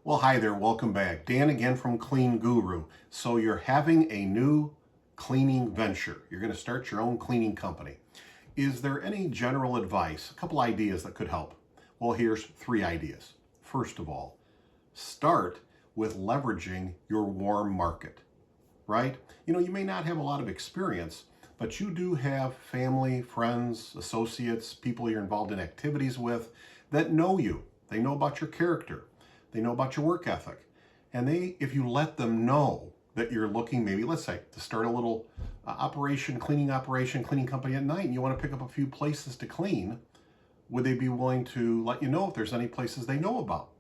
Well, hi there, welcome back. Dan again from CleanGuru. So you're having a new cleaning venture. You're going to start your own cleaning company. Is there any general advice, a couple ideas that could help? Well, here's 3 ideas. First of all, start with leveraging your warm market, right? You may not have a lot of experience, but you do have family, friends, associates, people you're involved in activities with that know you. They know about your character. They know about your work ethic. And if you let them know that you're looking, maybe, let's say, to start a little cleaning company at night, and you want to pick up a few places to clean, would they be willing to let you know if there's any places they know about?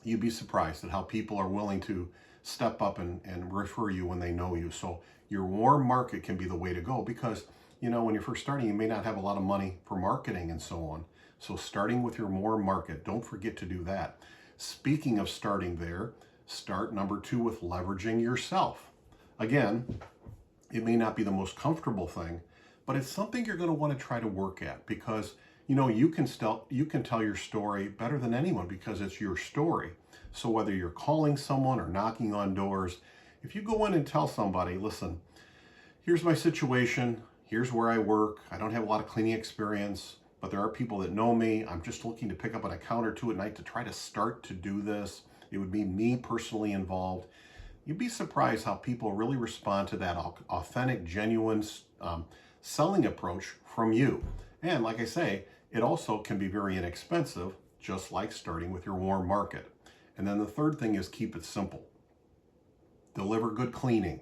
You'd be surprised at how people are willing to step up and refer you when they know you. So your warm market can be the way to go because, when you're first starting, you may not have a lot of money for marketing and so on. So starting with your warm market, don't forget to do that. Speaking of starting there, start number 2 with leveraging yourself. Again, it may not be the most comfortable thing, but it's something you're going to want to try to work at because you can tell your story better than anyone because it's your story. So whether you're calling someone or knocking on doors, if you go in and tell somebody, listen, here's my situation, here's where I work, I don't have a lot of cleaning experience, but there are people that know me. I'm just looking to pick up an account or 2 at night to try to start to do this. It would be me personally involved. You'd be surprised how people really respond to that authentic, genuine selling approach from you. And like I say, it also can be very inexpensive, just like starting with your warm market. And then the third thing is keep it simple. Deliver good cleaning.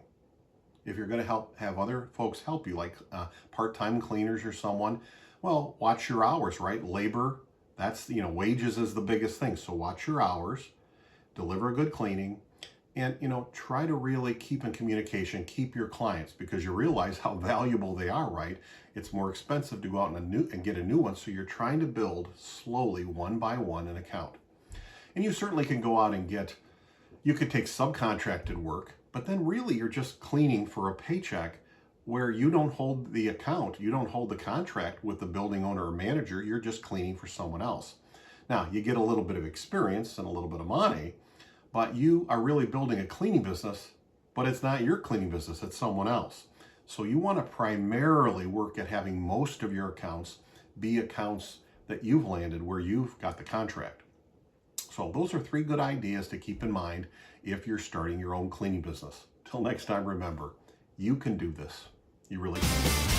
If you're going to have other folks help you, like part-time cleaners or someone, well, watch your hours, right? Labor, that's, wages is the biggest thing. So watch your hours, deliver good cleaning, and, try to really keep in communication, keep your clients because you realize how valuable they are, right? It's more expensive to go out and get a new one. So you're trying to build slowly, one by one, an account. And you certainly can go out and you could take subcontracted work, but then really you're just cleaning for a paycheck where you don't hold the account, you don't hold the contract with the building owner or manager, you're just cleaning for someone else. Now, you get a little bit of experience and a little bit of money, but you are really building a cleaning business, but it's not your cleaning business, it's someone else. So you want to primarily work at having most of your accounts be accounts that you've landed where you've got the contract. So those are 3 good ideas to keep in mind if you're starting your own cleaning business. Till next time, remember, you can do this. You really can.